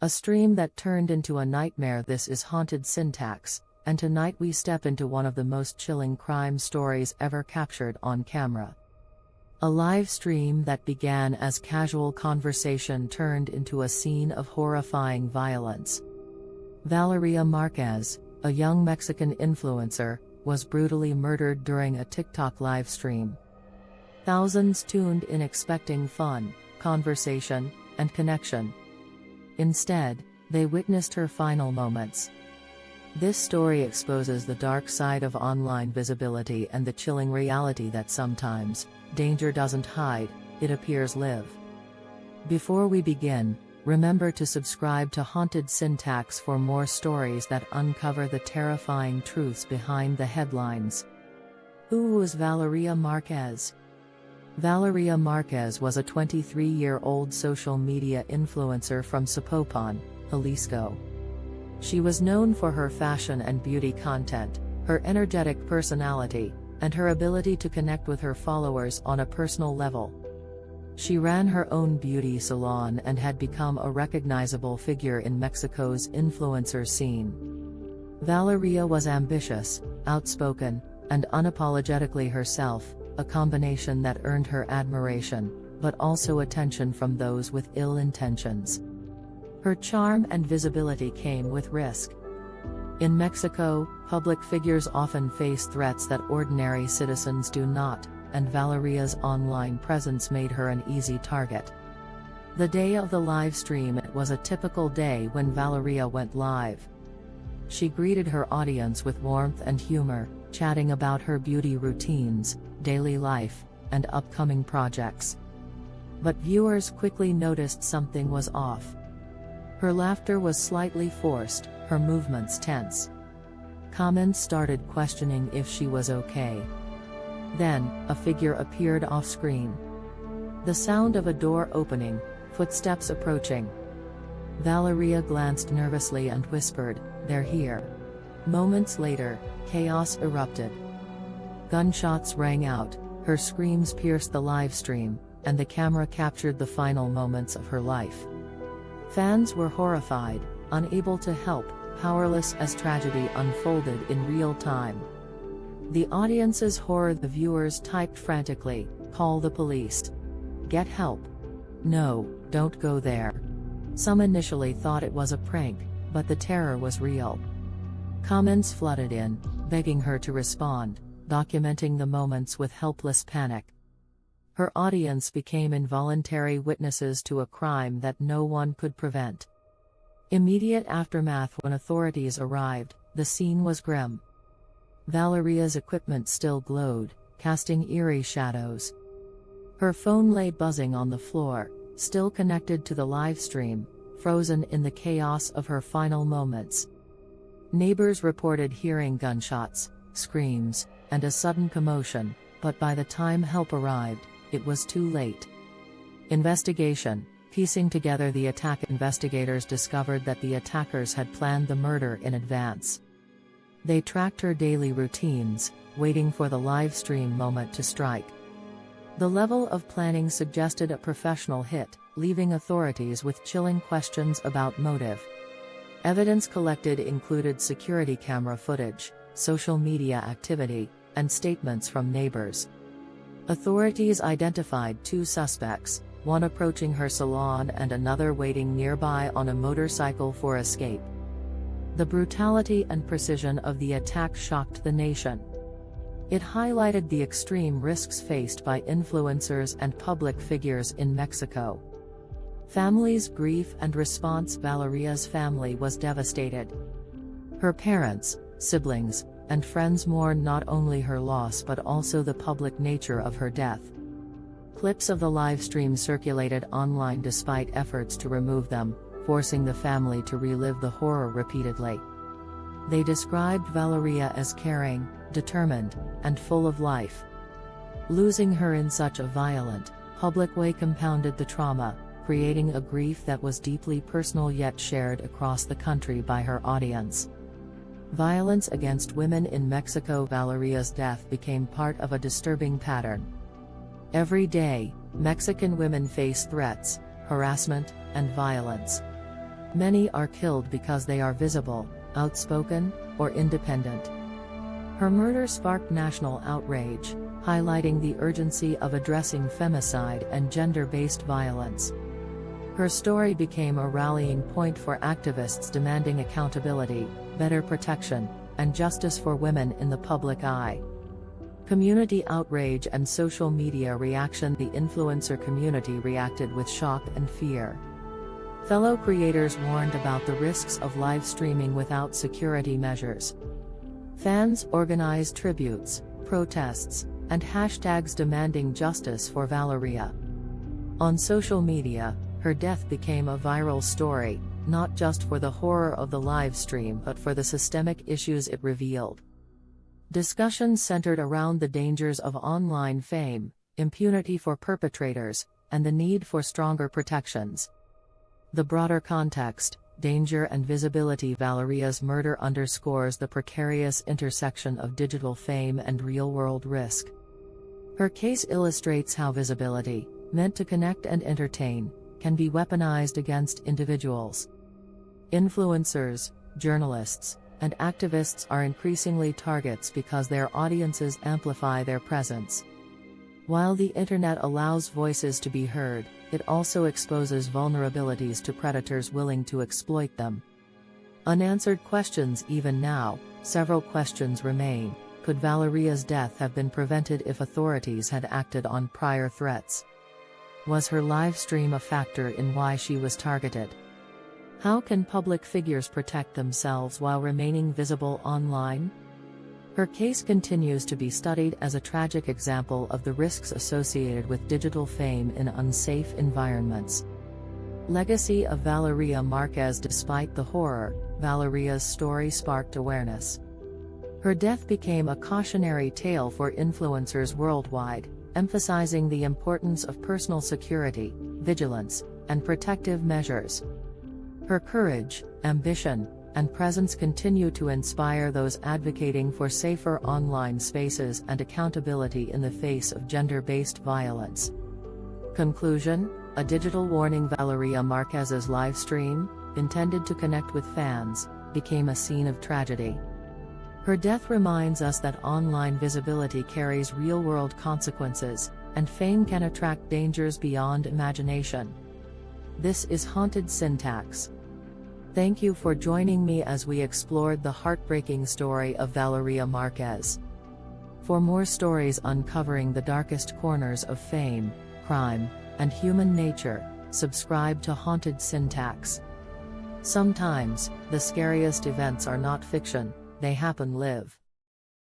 A stream that turned into a nightmare. This is Haunted Syntax, and tonight we step into one of the most chilling crime stories ever captured on camera. A live stream that began as casual conversation turned into a scene of horrifying violence. Valeria Marquez, a young Mexican influencer, was brutally murdered during a TikTok live stream. Thousands tuned in expecting fun, conversation, and connection. Instead, they witnessed her final moments. This story exposes the dark side of online visibility and the chilling reality that sometimes, danger doesn't hide, it appears live. Before we begin, remember to subscribe to Haunted Syntax for more stories that uncover the terrifying truths behind the headlines. Who was Valeria Marquez? Valeria Marquez was a 23-year-old social media influencer from Zapopan, Jalisco. She was known for her fashion and beauty content, her energetic personality, and her ability to connect with her followers on a personal level. She ran her own beauty salon and had become a recognizable figure in Mexico's influencer scene. Valeria was ambitious, outspoken, and unapologetically herself, a combination that earned her admiration, but also attention from those with ill intentions. Her charm and visibility came with risk. In Mexico, public figures often face threats that ordinary citizens do not, and Valeria's online presence made her an easy target. The day of the live stream. It was a typical day when Valeria went live. She greeted her audience with warmth and humor, chatting about her beauty routines, daily life, and upcoming projects. But viewers quickly noticed something was off. Her laughter was slightly forced, her movements tense. Comments started questioning if she was okay. Then, a figure appeared off-screen. The sound of a door opening, footsteps approaching. Valeria glanced nervously and whispered, "They're here." Moments later, chaos erupted. Gunshots rang out, her screams pierced the live stream, and the camera captured the final moments of her life. Fans were horrified, unable to help, powerless as tragedy unfolded in real time. The audience's horror. The viewers typed frantically, "Call the police. Get help. No, don't go there." Some initially thought it was a prank, but the terror was real. Comments flooded in, begging her to respond, documenting the moments with helpless panic. Her audience became involuntary witnesses to a crime that no one could prevent. Immediate aftermath. When authorities arrived, the scene was grim. Valeria's equipment still glowed, casting eerie shadows. Her phone lay buzzing on the floor, still connected to the live stream, frozen in the chaos of her final moments. Neighbors reported hearing gunshots, screams, and a sudden commotion, but by the time help arrived, it was too late. Investigation. Piecing together the attack. Investigators discovered that the attackers had planned the murder in advance. They tracked her daily routines, waiting for the live stream moment to strike. The level of planning suggested a professional hit, leaving authorities with chilling questions about motive. Evidence collected included security camera footage, social media activity, and statements from neighbors. Authorities identified two suspects, one approaching her salon and another waiting nearby on a motorcycle for escape. The brutality and precision of the attack shocked the nation. It highlighted the extreme risks faced by influencers and public figures in Mexico. Families' grief and response. Valeria's family was devastated. Her parents, siblings, and friends mourned not only her loss but also the public nature of her death. Clips of the live stream circulated online despite efforts to remove them, forcing the family to relive the horror repeatedly. They described Valeria as caring, determined, and full of life. Losing her in such a violent, public way compounded the trauma, creating a grief that was deeply personal yet shared across the country by her audience. Violence against women in Mexico. Valeria's death became part of a disturbing pattern. Every day, Mexican women face threats, harassment, and violence. Many are killed because they are visible, outspoken, or independent. Her murder sparked national outrage, highlighting the urgency of addressing femicide and gender-based violence. Her story became a rallying point for activists demanding accountability, better protection, and justice for women in the public eye. Community outrage and social media reaction. The influencer community reacted with shock and fear. Fellow creators warned about the risks of live streaming without security measures. Fans organized tributes, protests, and hashtags demanding justice for Valeria. On social media, her death became a viral story, not just for the horror of the live stream but for the systemic issues it revealed. Discussions centered around the dangers of online fame, impunity for perpetrators, and the need for stronger protections. The broader context, danger and visibility. Valeria's murder underscores the precarious intersection of digital fame and real-world risk. Her case illustrates how visibility, meant to connect and entertain, can be weaponized against individuals. Influencers, journalists, and activists are increasingly targets because their audiences amplify their presence. While the internet allows voices to be heard, it also exposes vulnerabilities to predators willing to exploit them. Unanswered questions. Even now, several questions remain. Could Valeria's death have been prevented if authorities had acted on prior threats? Was her live stream a factor in why she was targeted? How can public figures protect themselves while remaining visible online? Her case continues to be studied as a tragic example of the risks associated with digital fame in unsafe environments. Legacy of Valeria Marquez. Despite the horror, Valeria's story sparked awareness. Her death became a cautionary tale for influencers worldwide, emphasizing the importance of personal security, vigilance, and protective measures. Her courage, ambition, and presence continue to inspire those advocating for safer online spaces and accountability in the face of gender-based violence. Conclusion: a digital warning. Valeria Marquez's live stream, intended to connect with fans, became a scene of tragedy. Her death reminds us that online visibility carries real-world consequences, and fame can attract dangers beyond imagination. This is Haunted Syntax. Thank you for joining me as we explored the heartbreaking story of Valeria Marquez. For more stories uncovering the darkest corners of fame, crime, and human nature, subscribe to Haunted Syntax. Sometimes, the scariest events are not fiction, they happen live.